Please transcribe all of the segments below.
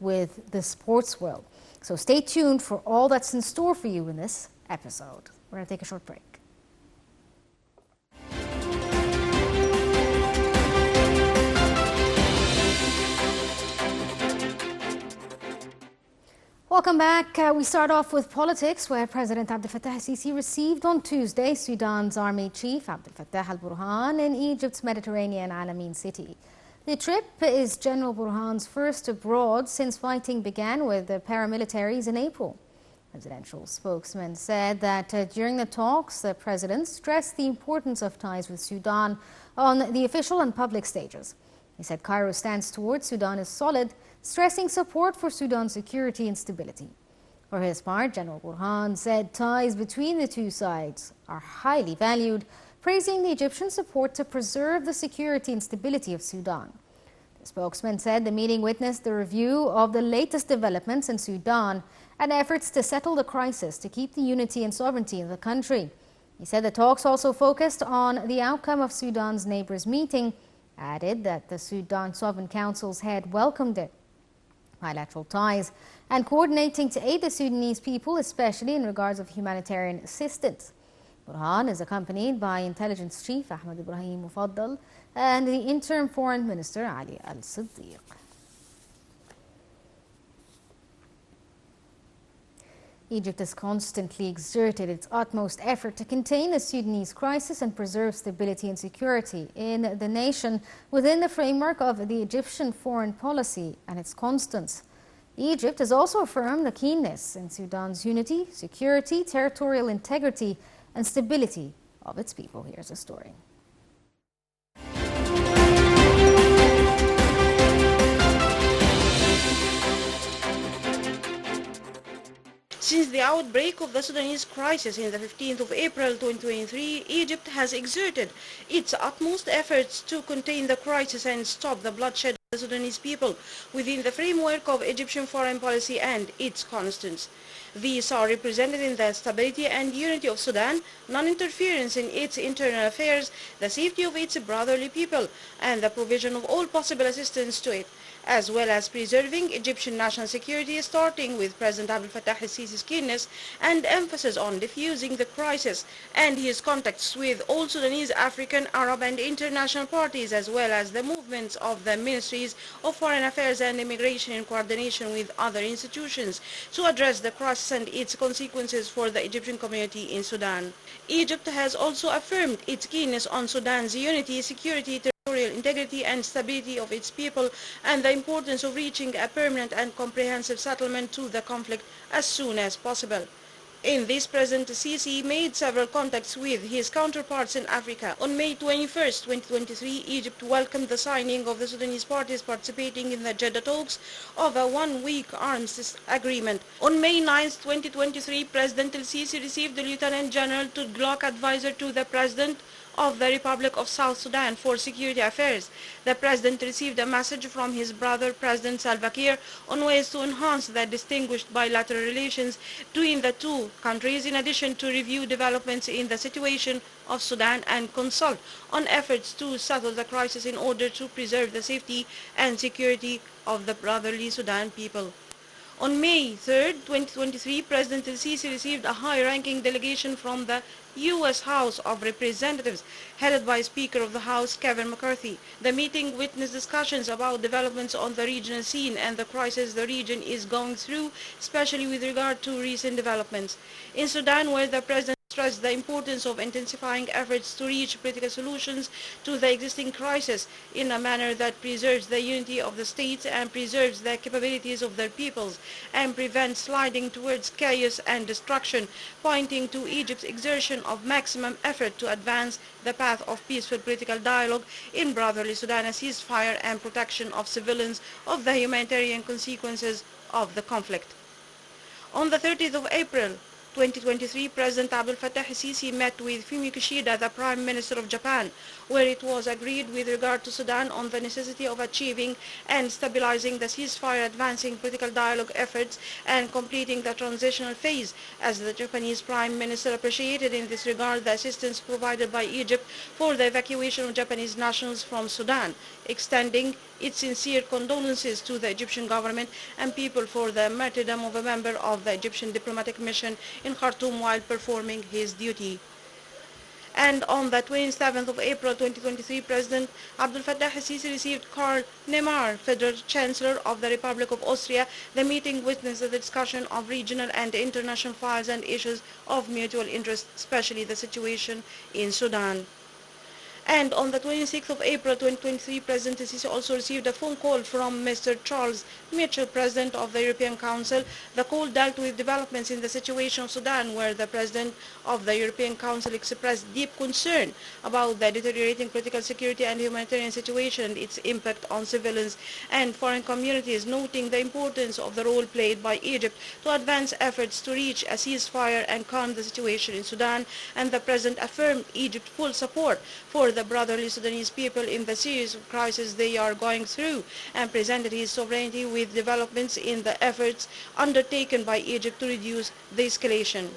with the sports world. So stay tuned for all that's in store for you in this episode. We're going to take a short break. Welcome back. We start off with politics, where President Abdel Fattah al-Sisi received on Tuesday Sudan's Army Chief Abdel Fattah al-Burhan in Egypt's Mediterranean Alamein city. The trip is General Burhan's first abroad since fighting began with the paramilitaries in April. Presidential spokesman said that during the talks, the president stressed the importance of ties with Sudan on the official and public stages. He said Cairo's stance towards Sudan is solid, stressing support for Sudan's security and stability. For his part, General Burhan said ties between the two sides are highly valued, praising the Egyptian support to preserve the security and stability of Sudan. The spokesman said the meeting witnessed the review of the latest developments in Sudan and efforts to settle the crisis to keep the unity and sovereignty of the country. He said the talks also focused on the outcome of Sudan's neighbors' meeting, added that the Sudan Sovereign Council's head welcomed it. Bilateral ties and coordinating to aid the Sudanese people, especially in regards of humanitarian assistance. Burhan is accompanied by Intelligence Chief Ahmed Ibrahim Mufaddal and the Interim Foreign Minister Ali Al-Siddiq. Egypt has constantly exerted its utmost effort to contain the Sudanese crisis and preserve stability and security in the nation within the framework of the Egyptian foreign policy and its constants. Egypt has also affirmed the keenness in Sudan's unity, security, territorial integrity, and stability of its people. Here's a story. Since the outbreak of the Sudanese crisis in the 15th of April 2023, Egypt has exerted its utmost efforts to contain the crisis and stop the bloodshed of the Sudanese people within the framework of Egyptian foreign policy and its constants. These are represented in the stability and unity of Sudan, non-interference in its internal affairs, the safety of its brotherly people, and the provision of all possible assistance to it, as well as preserving Egyptian national security, starting with President Abdel Fattah al-Sisi's keenness and emphasis on diffusing the crisis and his contacts with all Sudanese, African, Arab and international parties, as well as the movements of the Ministries of Foreign Affairs and Immigration in coordination with other institutions to address the crisis and its consequences for the Egyptian community in Sudan. Egypt has also affirmed its keenness on Sudan's unity, security, territorial integrity and stability of its people and the importance of reaching a permanent and comprehensive settlement to the conflict as soon as possible. In this, President Sisi made several contacts with his counterparts in Africa. On May 21, 2023, Egypt welcomed the signing of the Sudanese parties participating in the Jeddah talks of a one-week arms agreement. On May 9, 2023, President Sisi received the Lieutenant General to Glock advisor to the President of the Republic of South Sudan for Security Affairs. The President received a message from his brother President Salva Kiir on ways to enhance the distinguished bilateral relations between the two countries, in addition to review developments in the situation of Sudan and consult on efforts to settle the crisis in order to preserve the safety and security of the brotherly Sudan people. On May 3, 2023, President al-Sisi received a high-ranking delegation from the U.S. House of Representatives, headed by Speaker of the House Kevin McCarthy. The meeting witnessed discussions about developments on the regional scene and the crisis the region is going through, especially with regard to recent developments in Sudan, where the President stressed the importance of intensifying efforts to reach political solutions to the existing crisis in a manner that preserves the unity of the states and preserves the capabilities of their peoples and prevents sliding towards chaos and destruction, pointing to Egypt's exertion of maximum effort to advance the path of peaceful political dialogue in brotherly Sudan, a ceasefire and protection of civilians of the humanitarian consequences of the conflict. On the 30th of April, 2023, President Abdel Fattah al-Sisi met with Fumio Kishida, the Prime Minister of Japan, where it was agreed with regard to Sudan on the necessity of achieving and stabilizing the ceasefire, advancing political dialogue efforts, and completing the transitional phase, as the Japanese Prime Minister appreciated in this regard the assistance provided by Egypt for the evacuation of Japanese nationals from Sudan, extending its sincere condolences to the Egyptian government and people for the martyrdom of a member of the Egyptian diplomatic mission in Khartoum while performing his duty. And on the 27th of April 2023, President Abdel Fattah el-Sisi received Karl Nehammer, Federal Chancellor of the Republic of Austria. The meeting witnessed the discussion of regional and international files and issues of mutual interest, especially the situation in Sudan. And on the 26th of April 2023, President el-Sisi also received a phone call from Mr. Charles Michel, President of the European Council. The call dealt with developments in the situation of Sudan, where the President of the European Council expressed deep concern about the deteriorating political security and humanitarian situation and its impact on civilians and foreign communities, noting the importance of the role played by Egypt to advance efforts to reach a ceasefire and calm the situation in Sudan. And the President affirmed Egypt's full support for the brotherly Sudanese people in the series of crises they are going through, and presented his sovereignty with developments in the efforts undertaken by Egypt to reduce the escalation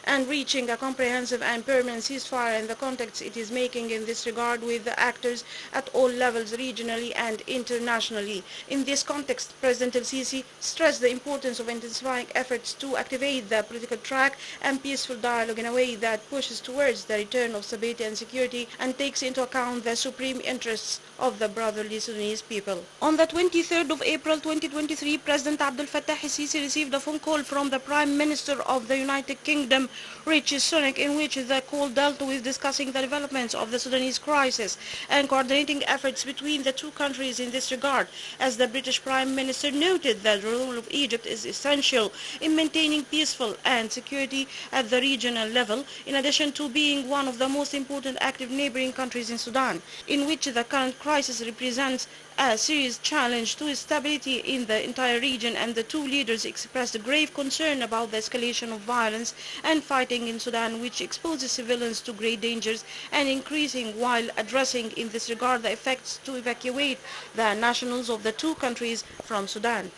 and reaching a comprehensive and permanent ceasefire, and the contacts it is making in this regard with the actors at all levels, regionally and internationally. In this context, President el-Sisi stressed the importance of intensifying efforts to activate the political track and peaceful dialogue in a way that pushes towards the return of stability and security and takes into account the supreme interests of the brotherly Sudanese people. On the 23rd of April 2023, President Abdel Fattah el-Sisi received a phone call from the Prime Minister of the United Kingdom, Rishi Sunak, in which the call dealt with discussing the developments of the Sudanese crisis and coordinating efforts between the two countries in this regard. As the British Prime Minister noted that the role of Egypt is essential in maintaining peaceful and security at the regional level, in addition to being one of the most important active neighboring countries in Sudan, in which the current crisis represents a serious challenge to stability in the entire region. And the two leaders expressed grave concern about the escalation of violence and fighting in Sudan, which exposes civilians to great dangers and increasing, while addressing in this regard the effects to evacuate the nationals of the two countries from Sudan.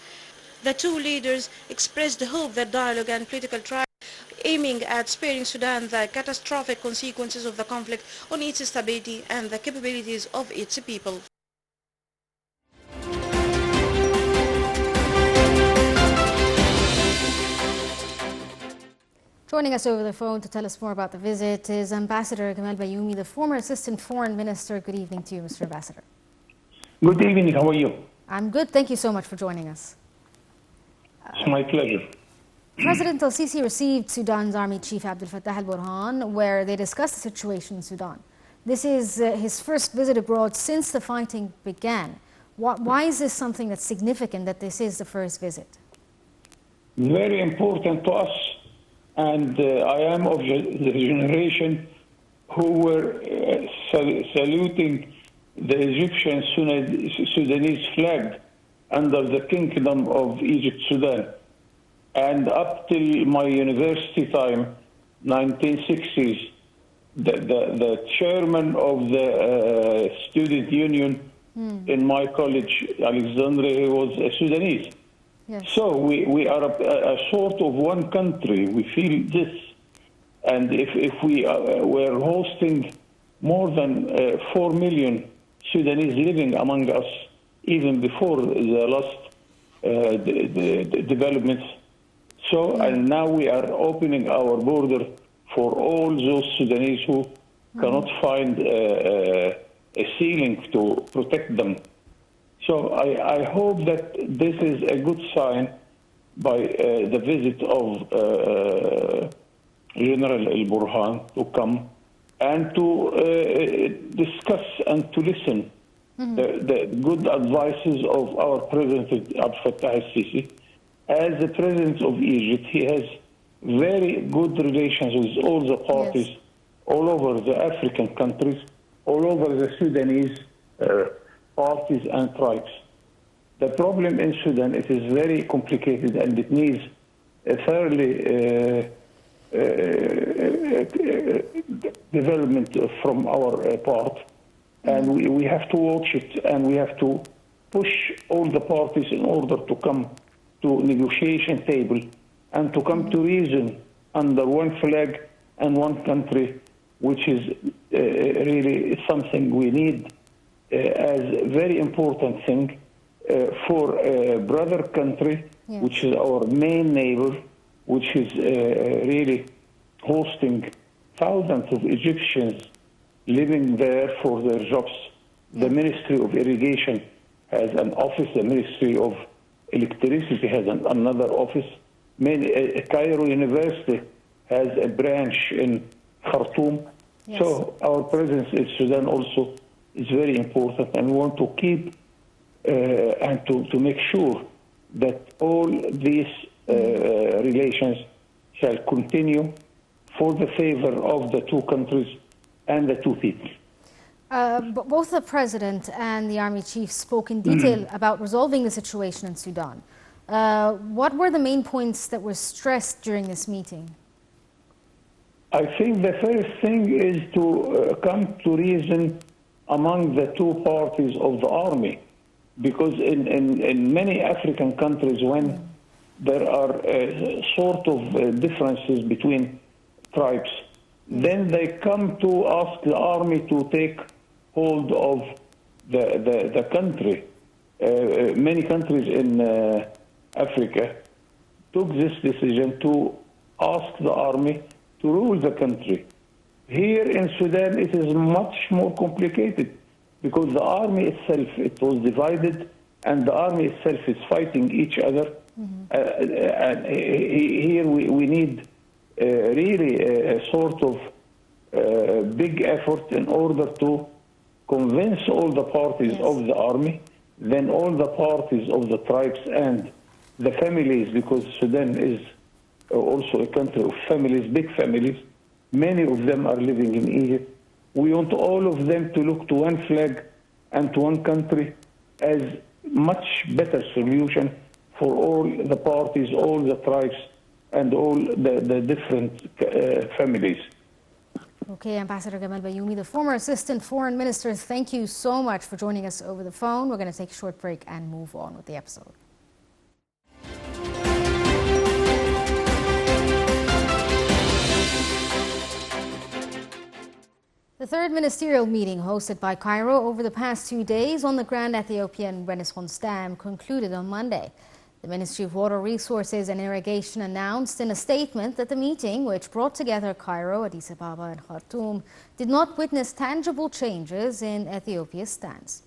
The two leaders expressed hope that dialogue and political track aiming at sparing Sudan the catastrophic consequences of the conflict on its stability and the capabilities of its people. Joining us over the phone to tell us more about the visit is Ambassador Gamal Bayoumi, the former Assistant Foreign Minister. Good evening to you, Mr. Ambassador. Good evening. How are you? I'm good. Thank you so much for joining us. It's my pleasure. President el-Sisi received Sudan's Army Chief Abdel Fattah al-Burhan, where they discussed the situation in Sudan. This is his first visit abroad since the fighting began. Why is this something that's significant, that this is the first visit? Very important to us. And I am of the generation who were saluting the Egyptian Sudanese flag under the Kingdom of Egypt, Sudan. And up till my university time, 1960s, the chairman of the student union in my college, Alexandria, was a Sudanese. Yes. So we are a sort of one country. We feel this. And if we were hosting more than 4 million Sudanese living among us, even before the last the developments. So, and now we are opening our border for all those Sudanese who cannot find a ceiling to protect them. So I hope that this is a good sign by the visit of General al-Burhan to come and to discuss and to listen the good advices of our President Abdel Fattah el-Sisi. As the President of Egypt, he has very good relations with all the parties, yes, all over the African countries, all over the Sudanese parties and tribes. The problem in Sudan, it is very complicated and it needs a fairly development from our part. And we have to watch it, and we have to push all the parties in order to come to negotiation table and to come to reason under one flag and one country, which is really something we need as a very important thing for a brother country, Yes. which is our main neighbor, which is really hosting thousands of Egyptians living there for their jobs. The Ministry of Irrigation has an office. The Ministry of Electricity has another office. Cairo University has a branch in Khartoum. Yes. So our presence in Sudan also is very important, and we want to keep and to make sure that all these relations shall continue for the favor of the two countries and the two people. Both the president and the army chief spoke in detail about resolving the situation in Sudan. What were the main points that were stressed during this meeting? I think the first thing is to come to reason among the two parties of the army, because in many African countries, when there are sort of differences between tribes, then they come to ask the army to take hold of the country. Many countries in Africa took this decision to ask the army to rule the country. Here in Sudan, it is much more complicated because the army itself, it was divided, and the army itself is fighting each other. And here we need really a sort of big effort in order to convince all the parties of the army, then all the parties of the tribes and the families, because Sudan is also a country of families, big families. Many of them are living in Egypt. We want all of them to look to one flag and to one country as much better solution for all the parties, all the tribes, and all the different families. Okay, Ambassador Gamal Bayoumi, the former Assistant Foreign Minister, thank you so much for joining us over the phone. We're going to take a short break and move on with the episode. The third ministerial meeting hosted by Cairo over the past 2 days on the Grand Ethiopian Renaissance Dam concluded on Monday. The Ministry of Water Resources and Irrigation announced in a statement that the meeting, which brought together Cairo, Addis Ababa and Khartoum, did not witness tangible changes in Ethiopia's stance.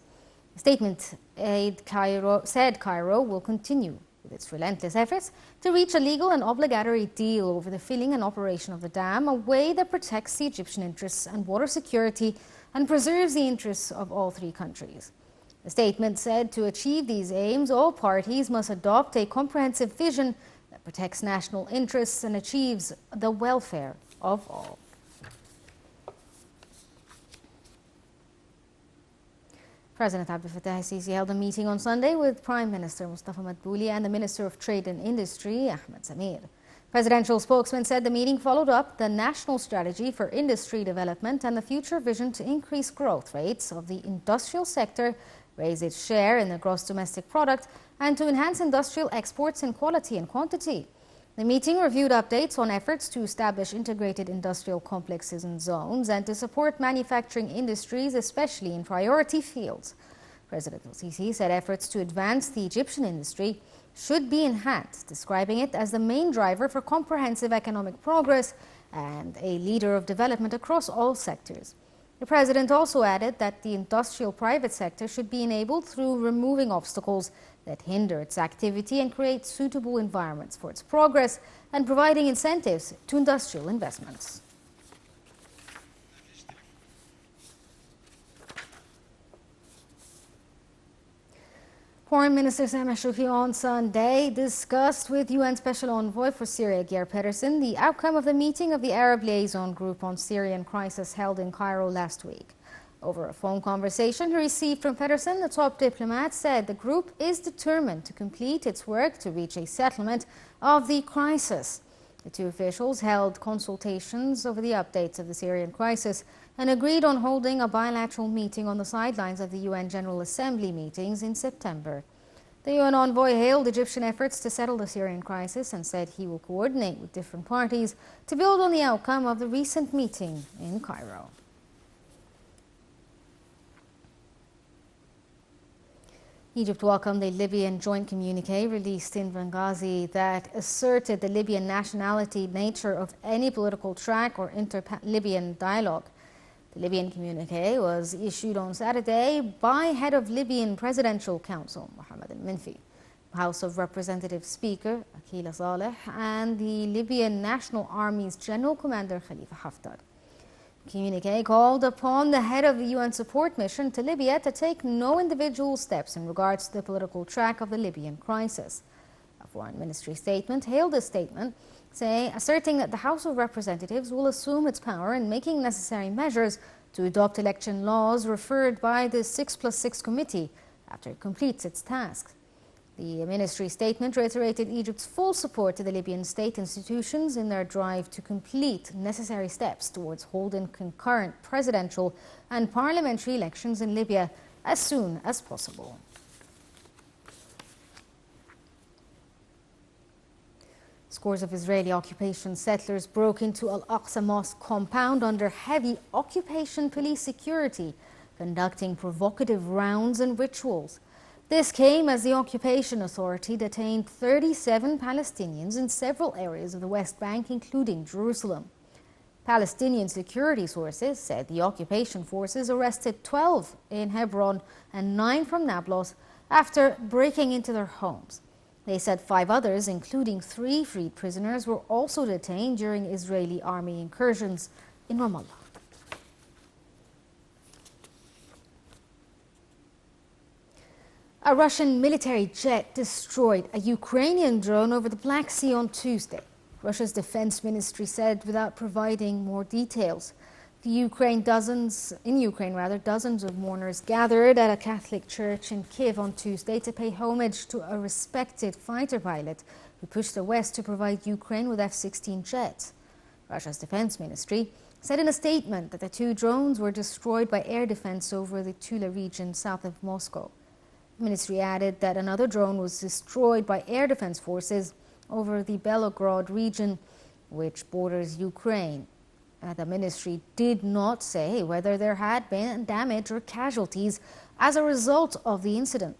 The statement said Cairo will continue with its relentless efforts to reach a legal and obligatory deal over the filling and operation of the dam, a way that protects the Egyptian interests and water security and preserves the interests of all three countries. The statement said to achieve these aims, all parties must adopt a comprehensive vision that protects national interests and achieves the welfare of all. President Abdel Fattah el-Sisi held a meeting on Sunday with Prime Minister Mustafa Madbouli and the Minister of Trade and Industry, Ahmed Samir. Presidential spokesman said the meeting followed up the national strategy for industry development and the future vision to increase growth rates of the industrial sector, raise its share in the gross domestic product, and to enhance industrial exports in quality and quantity. The meeting reviewed updates on efforts to establish integrated industrial complexes and zones and to support manufacturing industries, especially in priority fields. President el-Sisi said efforts to advance the Egyptian industry should be enhanced, describing it as the main driver for comprehensive economic progress and a leader of development across all sectors. The president also added that the industrial private sector should be enabled through removing obstacles that hinder its activity and create suitable environments for its progress and providing incentives to industrial investments. Foreign Minister Sameh Shoukry on Sunday discussed with UN Special Envoy for Syria, Geir Pedersen, the outcome of the meeting of the Arab Liaison Group on Syrian crisis held in Cairo last week. Over a phone conversation he received from Pedersen, the top diplomat said the group is determined to complete its work to reach a settlement of the crisis. The two officials held consultations over the updates of the Syrian crisis and agreed on holding a bilateral meeting on the sidelines of the UN General Assembly meetings in September. The UN envoy hailed Egyptian efforts to settle the Syrian crisis and said he will coordinate with different parties to build on the outcome of the recent meeting in Cairo. Egypt welcomed a Libyan joint communique released in Benghazi that asserted the Libyan nationality nature of any political track or inter-Libyan dialogue. The Libyan communique was issued on Saturday by head of Libyan Presidential Council, Mohammed al-Minfi, House of Representatives Speaker, Akila Saleh, and the Libyan National Army's General Commander, Khalifa Haftar. The communique called upon the head of the UN support mission to Libya to take no individual steps in regards to the political track of the Libyan crisis. A foreign ministry statement hailed this statement, asserting that the House of Representatives will assume its power in making necessary measures to adopt election laws referred by the 6+6 committee after it completes its tasks. The ministry statement reiterated Egypt's full support to the Libyan state institutions in their drive to complete necessary steps towards holding concurrent presidential and parliamentary elections in Libya as soon as possible. Scores of Israeli occupation settlers broke into Al-Aqsa Mosque compound under heavy occupation police security, conducting provocative rounds and rituals. This came as the occupation authority detained 37 Palestinians in several areas of the West Bank, including Jerusalem. Palestinian security sources said the occupation forces arrested 12 in Hebron and 9 from Nablus after breaking into their homes. They said 5 others, including 3 freed prisoners, were also detained during Israeli army incursions in Ramallah. A Russian military jet destroyed a Ukrainian drone over the Black Sea on Tuesday, Russia's defense ministry said without providing more details. In Ukraine, dozens of mourners gathered at a Catholic church in Kiev on Tuesday to pay homage to a respected fighter pilot who pushed the West to provide Ukraine with F-16 jets. Russia's defense ministry said in a statement that the 2 drones were destroyed by air defense over the Tula region south of Moscow. The ministry added that another drone was destroyed by air defense forces over the Belgorod region, which borders Ukraine. The ministry did not say whether there had been damage or casualties as a result of the incident.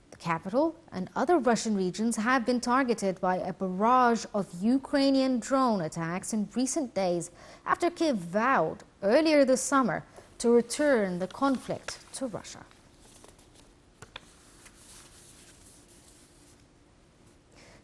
The capital and other Russian regions have been targeted by a barrage of Ukrainian drone attacks in recent days after Kiev vowed earlier this summer to return the conflict to Russia.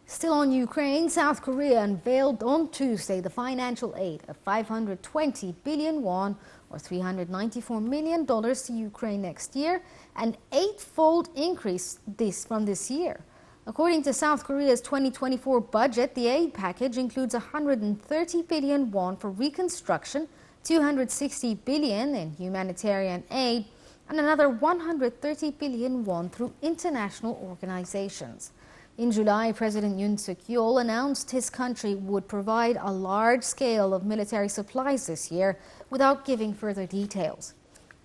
Still on Ukraine, South Korea unveiled on Tuesday the financial aid of 520 billion won or $394 million to Ukraine next year, an 8-fold increase from this year. According to South Korea's 2024 budget, the aid package includes 130 billion won for reconstruction, 260 billion in humanitarian aid, and another 130 billion won through international organizations. In July, President Yoon Suk-yeol announced his country would provide a large scale of military supplies this year without giving further details.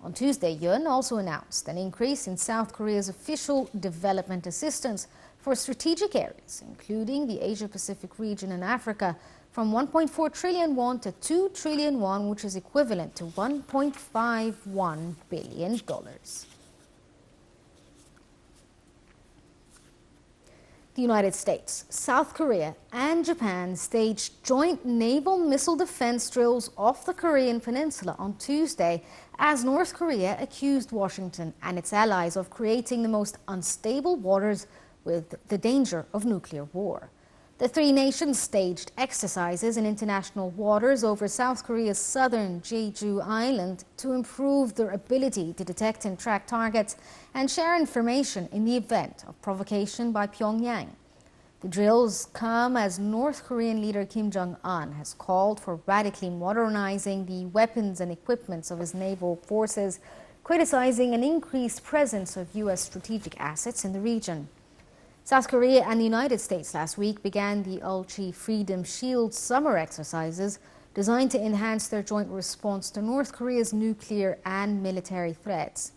On Tuesday, Yoon also announced an increase in South Korea's official development assistance for strategic areas, including the Asia-Pacific region and Africa, from 1.4 trillion won to 2 trillion won, which is equivalent to $1.51 billion. The United States, South Korea, and Japan staged joint naval missile defense drills off the Korean peninsula on Tuesday as North Korea accused Washington and its allies of creating the most unstable waters with the danger of nuclear war. The 3 nations staged exercises in international waters over South Korea's southern Jeju Island to improve their ability to detect and track targets and share information in the event of provocation by Pyongyang. The drills come as North Korean leader Kim Jong-un has called for radically modernizing the weapons and equipments of his naval forces, criticizing an increased presence of U.S. strategic assets in the region. South Korea and the United States last week began the Ulchi Freedom Shield summer exercises designed to enhance their joint response to North Korea's nuclear and military threats.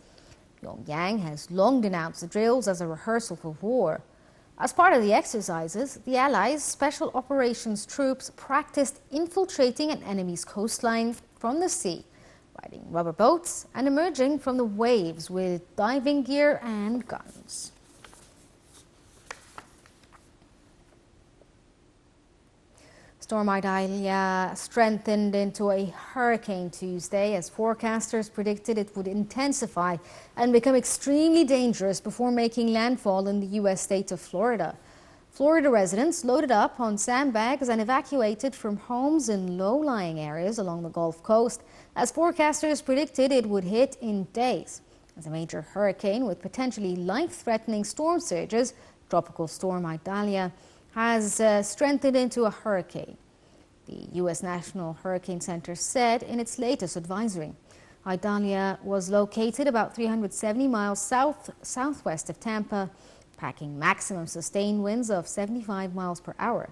Pyongyang has long denounced the drills as a rehearsal for war. As part of the exercises, the Allies' Special Operations troops practiced infiltrating an enemy's coastline from the sea, riding rubber boats and emerging from the waves with diving gear and guns. Storm Idalia strengthened into a hurricane Tuesday as forecasters predicted it would intensify and become extremely dangerous before making landfall in the U.S. state of Florida. Florida residents loaded up on sandbags and evacuated from homes in low-lying areas along the Gulf Coast as forecasters predicted it would hit in days. As a major hurricane with potentially life-threatening storm surges, Tropical Storm Idalia has strengthened into a hurricane. The U.S. National Hurricane Center said in its latest advisory. Idalia was located about 370 miles southwest of Tampa, packing maximum sustained winds of 75 miles per hour.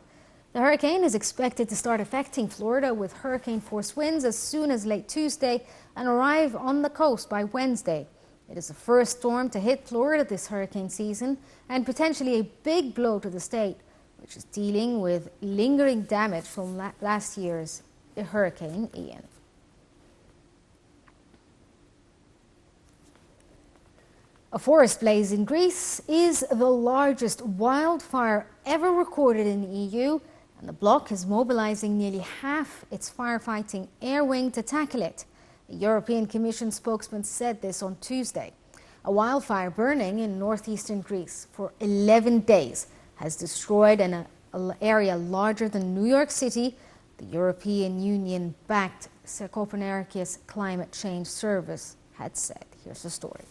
The hurricane is expected to start affecting Florida with hurricane-force winds as soon as late Tuesday and arrive on the coast by Wednesday. It is the first storm to hit Florida this hurricane season and potentially a big blow to the state, which is dealing with lingering damage from last year's Hurricane Ian. A forest blaze in Greece is the largest wildfire ever recorded in the EU, and the bloc is mobilizing nearly half its firefighting air wing to tackle it. The European Commission spokesman said this on Tuesday. A wildfire burning in northeastern Greece for 11 days has destroyed an area larger than New York City, the European Union-backed Copernicus Climate Change Service had said. Here's the story.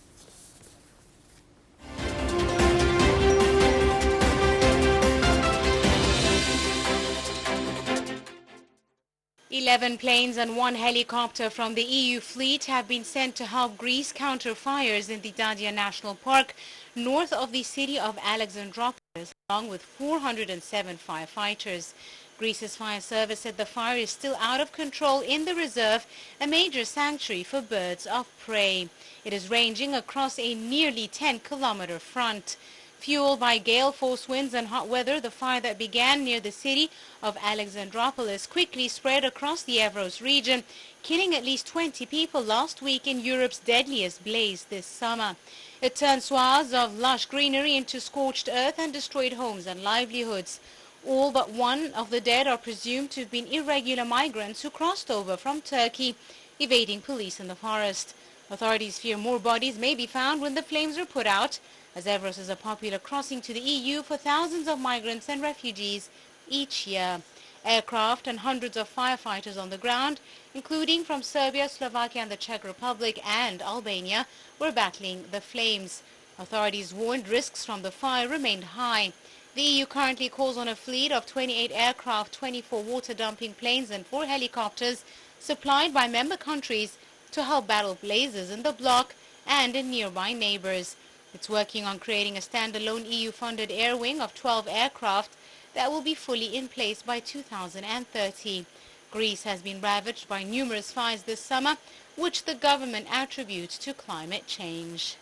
"11 planes and 1 helicopter from the EU fleet have been sent to help Greece counter fires in the Dadia National Park north of the city of Alexandroupolis, along with 407 firefighters. Greece's fire service said the fire is still out of control in the reserve, a major sanctuary for birds of prey. It is ranging across a nearly 10-kilometer front. Fueled by gale-force winds and hot weather, the fire that began near the city of Alexandroupolis quickly spread across the Evros region, killing at least 20 people last week in Europe's deadliest blaze this summer. It turned swaths of lush greenery into scorched earth and destroyed homes and livelihoods. All but one of the dead are presumed to have been irregular migrants who crossed over from Turkey, evading police in the forest. Authorities fear more bodies may be found when the flames are put out, as Evros is a popular crossing to the EU for thousands of migrants and refugees each year. Aircraft and hundreds of firefighters on the ground, including from Serbia, Slovakia and the Czech Republic and Albania, were battling the flames. Authorities warned risks from the fire remained high. The EU currently calls on a fleet of 28 aircraft, 24 water-dumping planes and 4 helicopters supplied by member countries to help battle blazes in the bloc and in nearby neighbors. It's working on creating a standalone EU-funded air wing of 12 aircraft that will be fully in place by 2030. Greece has been ravaged by numerous fires this summer, which the government attributes to climate change.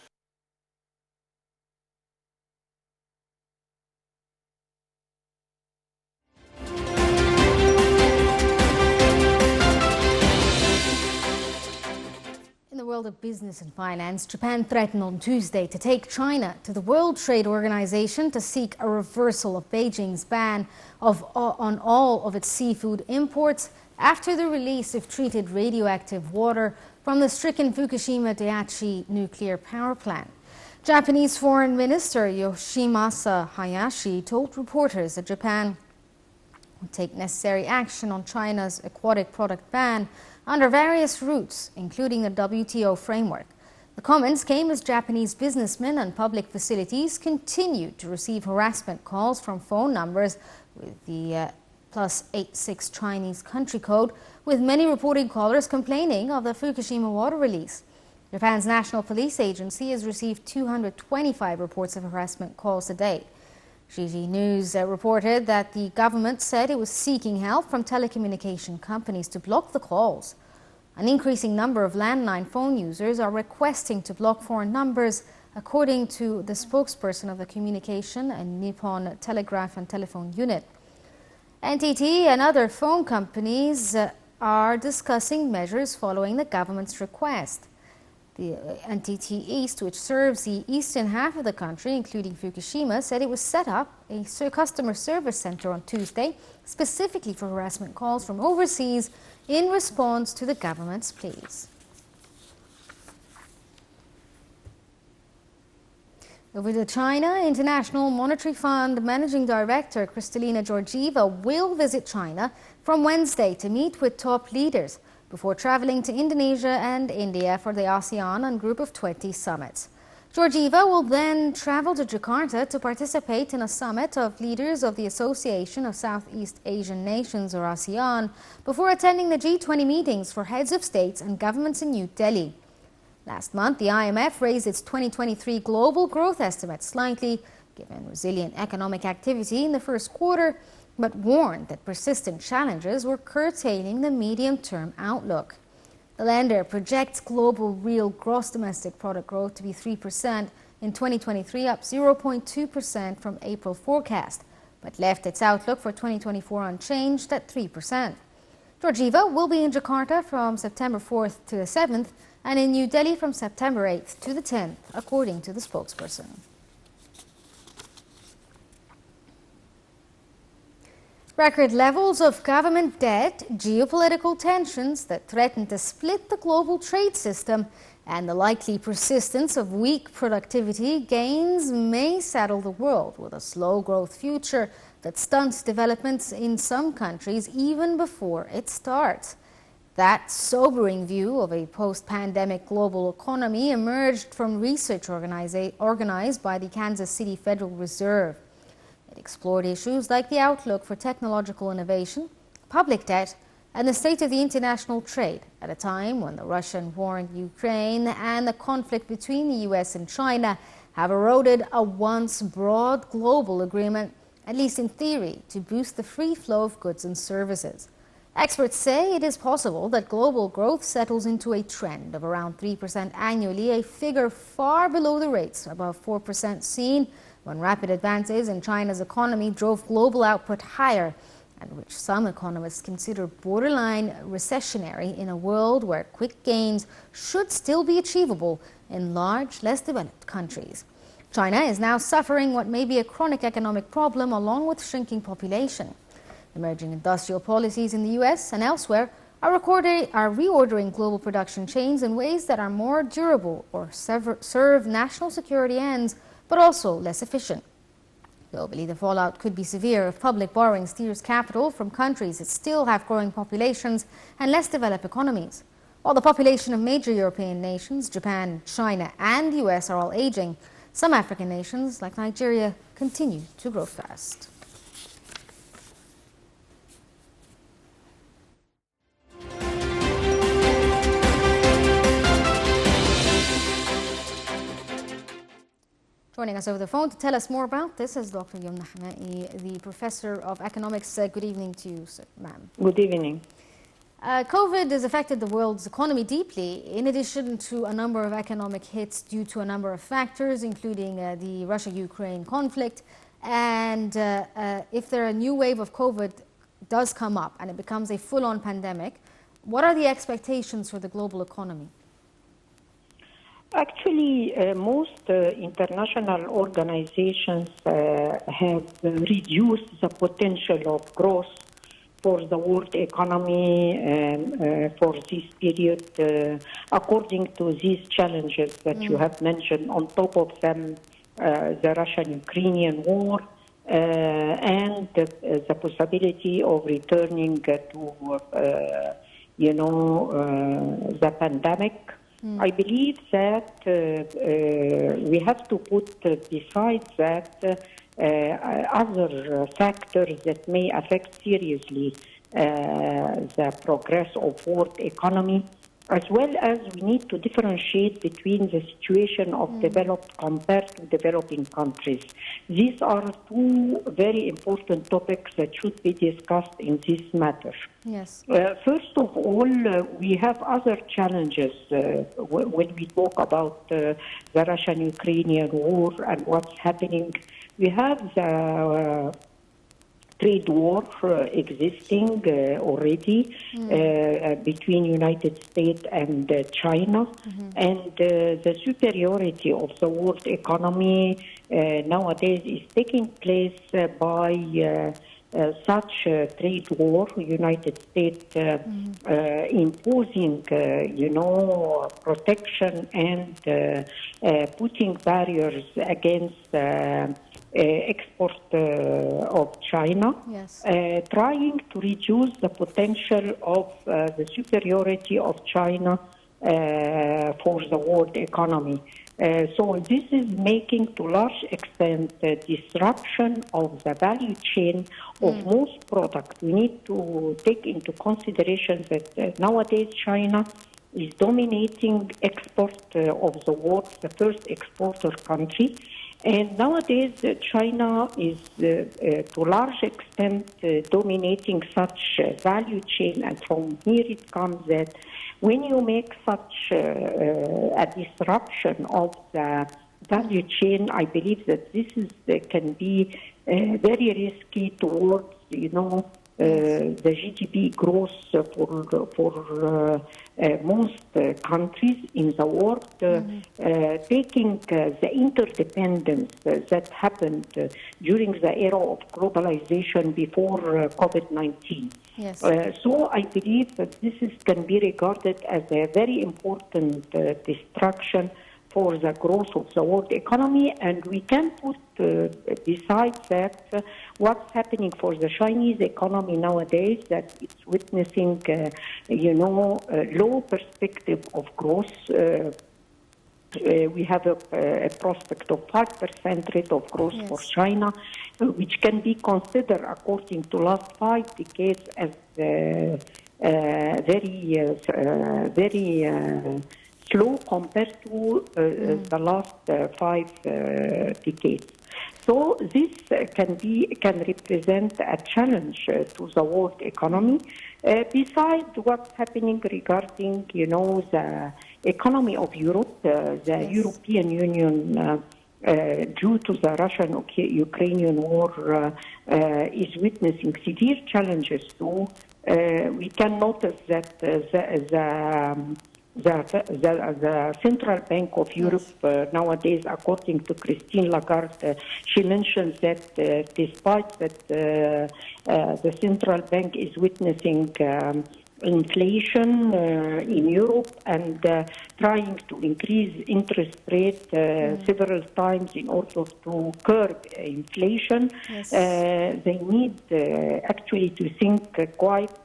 In the world of business and finance, Japan threatened on Tuesday to take China to the World Trade Organization to seek a reversal of Beijing's ban on all of its seafood imports after the release of treated radioactive water from the stricken Fukushima Daiichi nuclear power plant. Japanese Foreign Minister Yoshimasa Hayashi told reporters that Japan would take necessary action on China's aquatic product ban under various routes, including the WTO framework. The comments came as Japanese businessmen and public facilities continued to receive harassment calls from phone numbers with the +86 Chinese country code, with many reporting callers complaining of the Fukushima water release. Japan's National Police Agency has received 225 reports of harassment calls to date. Shiji News reported that the government said it was seeking help from telecommunication companies to block the calls. An increasing number of landline phone users are requesting to block foreign numbers, according to the spokesperson of the Communication and Nippon Telegraph and Telephone Unit. NTT and other phone companies are discussing measures following the government's request. The NTT East, which serves the eastern half of the country, including Fukushima, said it was set up a customer service center on Tuesday specifically for harassment calls from overseas in response to the government's pleas. Over to China, International Monetary Fund Managing Director Kristalina Georgieva will visit China from Wednesday to meet with top leaders before traveling to Indonesia and India for the ASEAN and Group of 20 summits. Georgieva will then travel to Jakarta to participate in a summit of leaders of the Association of Southeast Asian Nations, or ASEAN, before attending the G20 meetings for heads of states and governments in New Delhi. Last month, the IMF raised its 2023 global growth estimate slightly, given resilient economic activity in the first quarter, but warned that persistent challenges were curtailing the medium-term outlook. The lender projects global real gross domestic product growth to be 3% in 2023, up 0.2% from April forecast, but left its outlook for 2024 unchanged at 3%. Georgieva will be in Jakarta from September 4th to the 7th and in New Delhi from September 8th to the 10th, according to the spokesperson. Record levels of government debt, geopolitical tensions that threaten to split the global trade system, and the likely persistence of weak productivity gains may saddle the world with a slow growth future that stunts developments in some countries even before it starts. That sobering view of a post-pandemic global economy emerged from research organized by the Kansas City Federal Reserve. It explored issues like the outlook for technological innovation, public debt, and the state of the international trade at a time when the Russian war in Ukraine and the conflict between the US and China have eroded a once broad global agreement, at least in theory, to boost the free flow of goods and services. Experts say it is possible that global growth settles into a trend of around 3% annually, a figure far below the rates above 4% seen when rapid advances in China's economy drove global output higher, and which some economists consider borderline recessionary in a world where quick gains should still be achievable in large, less developed countries. China is now suffering what may be a chronic economic problem along with shrinking population. Emerging industrial policies in the US and elsewhere are reordering global production chains in ways that are more durable or serve national security ends, but also less efficient. Globally, the fallout could be severe if public borrowing steers capital from countries that still have growing populations and less developed economies. While the population of major European nations, Japan, China, and the US are all aging, some African nations, like Nigeria, continue to grow fast. Joining us over the phone to tell us more about this is Dr. Yumna Hamai, the Professor of Economics. Good evening to you, ma'am. Good evening. COVID has affected the world's economy deeply, in addition to a number of economic hits due to a number of factors, including the Russia-Ukraine conflict. And if a new wave of COVID does come up and it becomes a full-on pandemic, what are the expectations for the global economy? Actually, most international organizations have reduced the potential of growth for the world economy for this period, according to these challenges that you have mentioned. On top of them, the Russian-Ukrainian war and the possibility of returning to, the pandemic. I believe that we have to put besides that other factors that may affect seriously the progress of world economy, as well as we need to differentiate between the situation of developed compared to developing countries. These are two very important topics that should be discussed in this matter. Yes. First of all, we have other challenges when we talk about the Russian-Ukrainian war and what's happening. We have the trade war existing already between United States and China, and the superiority of the world economy nowadays is taking place by such trade war. United States imposing, protection and putting barriers against export of China, Yes. trying to reduce the potential of the superiority of China for the world economy. So this is making to large extent the disruption of the value chain of most products. We need to take into consideration that nowadays China is dominating export of the world, the first exporter country. And nowadays, China is to a large extent dominating such value chain, and from here it comes that when you make such a disruption of the value chain, I believe that this is can be very risky towards, the GDP growth for most countries in the world, taking the interdependence that happened during the era of globalization before COVID-19. Yes. So I believe that this can be regarded as a very important distraction for the growth of the world economy, and we can put besides that what's happening for the Chinese economy nowadays, that it's witnessing, low perspective of growth. We have a prospect of 5% rate of growth for China, which can be considered, according to last 5 decades, as very slow compared to the last 5 decades. So this can represent a challenge to the world economy. Besides what's happening regarding, the economy of Europe, the European Union, due to the Russian-Ukrainian war, is witnessing severe challenges too. We can notice that the Central Bank of Europe nowadays, according to Christine Lagarde, she mentions that despite that the Central Bank is witnessing inflation in Europe and trying to increase interest rate several times in order to curb inflation, they need actually to think quite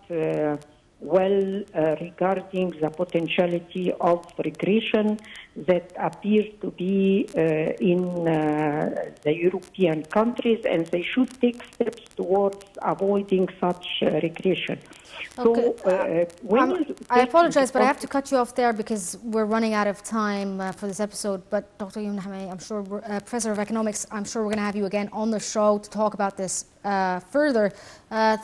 well regarding the potentiality of regression that appear to be in the European countries, and they should take steps towards avoiding such regression. Okay. So, I apologize, but I have to cut you off there because we're running out of time for this episode. But Dr. Yumna Hamay, I'm sure, Professor of Economics, I'm sure we're going to have you again on the show to talk about this further.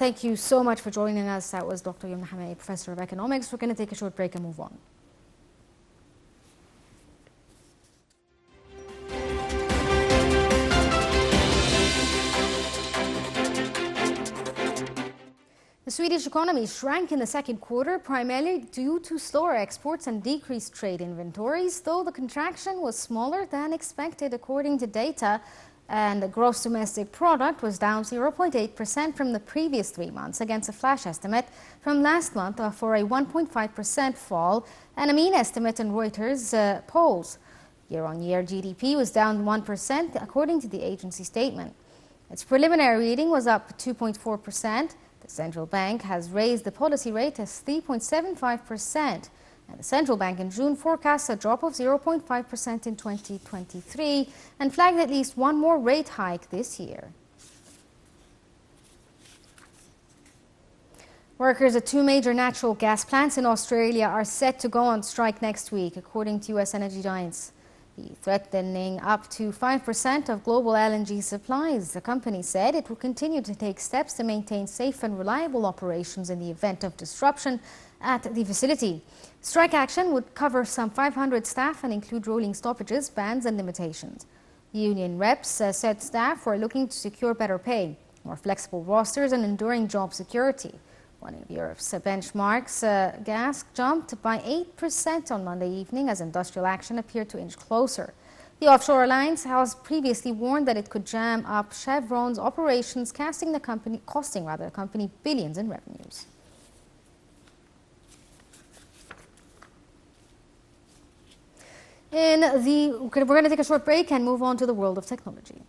Thank you so much for joining us. That was Dr. Yumna Hamay, Professor of Economics. We're going to take a short break and move on. The Swedish economy shrank in the second quarter, primarily due to slower exports and decreased trade inventories, though the contraction was smaller than expected according to data, and the gross domestic product was down 0.8% from the previous 3 months against a flash estimate from last month for a 1.5% fall and a mean estimate in Reuters polls. Year-on-year GDP was down 1% according to the agency statement. Its preliminary reading was up 2.4%. The central bank has raised the policy rate as 3.75%, and the central bank in June forecasts a drop of 0.5% in 2023 and flagged at least one more rate hike this year. Workers at 2 major natural gas plants in Australia are set to go on strike next week, according to U.S. energy giants. Threatening up to 5% of global LNG supplies, the company said it will continue to take steps to maintain safe and reliable operations in the event of disruption at the facility. Strike action would cover some 500 staff and include rolling stoppages, bans and limitations. Union reps said staff were looking to secure better pay. more flexible rosters and enduring job security. One of Europe's benchmarks, gas jumped by 8% on Monday evening as industrial action appeared to inch closer. The offshore alliance has previously warned that it could jam up Chevron's operations, costing the company billions in revenues. We're going to take a short break and move on to the world of technology.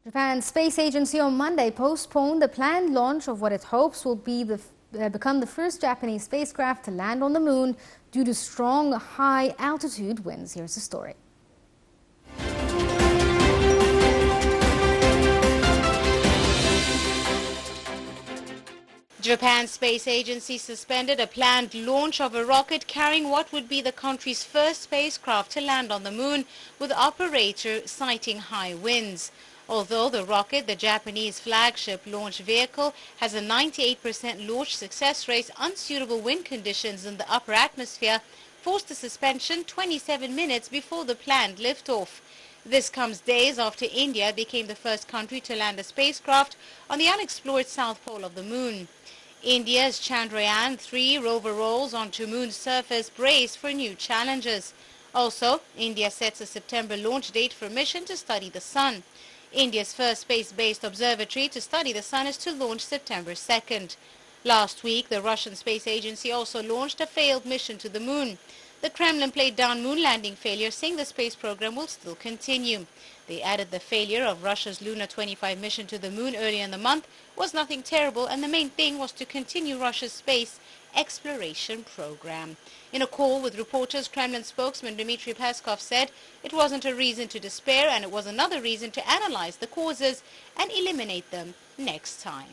Japan's space agency on Monday postponed the planned launch of what it hopes will become the first Japanese spacecraft to land on the moon due to strong high-altitude winds. Here's the story. Japan's space agency suspended a planned launch of a rocket carrying what would be the country's first spacecraft to land on the moon, with the operator citing high winds. Although the rocket, the Japanese flagship launch vehicle, has a 98% launch success rate, unsuitable wind conditions in the upper atmosphere forced the suspension 27 minutes before the planned liftoff. This comes days after India became the first country to land a spacecraft on the unexplored south pole of the moon. India's Chandrayaan-3 rover rolls onto moon's surface braced for new challenges. Also, India sets a September launch date for a mission to study the sun. India's first space-based observatory to study the sun is to launch September 2nd. Last week, the Russian space agency also launched a failed mission to the moon. The Kremlin played down moon landing failure, saying the space program will still continue. They added the failure of Russia's Luna 25 mission to the moon earlier in the month was nothing terrible, and the main thing was to continue Russia's space exploration program. In a call with reporters, Kremlin spokesman Dmitry Peskov said it wasn't a reason to despair, and it was another reason to analyze the causes and eliminate them next time.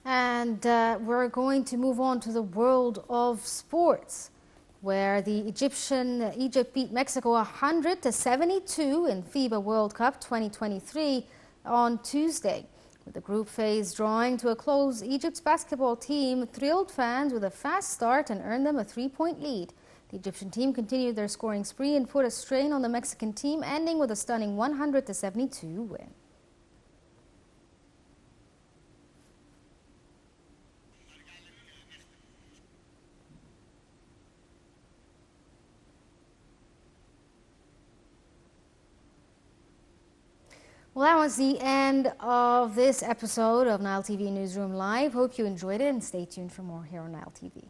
And we're going to move on to the world of sports, where Egypt beat Mexico 100-72 in FIBA World Cup 2023 on Tuesday. With the group phase drawing to a close, Egypt's basketball team thrilled fans with a fast start and earned them a 3-point lead. The Egyptian team continued their scoring spree and put a strain on the Mexican team, ending with a stunning 100-72 win. Well, that was the end of this episode of Nile TV Newsroom Live. Hope you enjoyed it, and stay tuned for more here on Nile TV.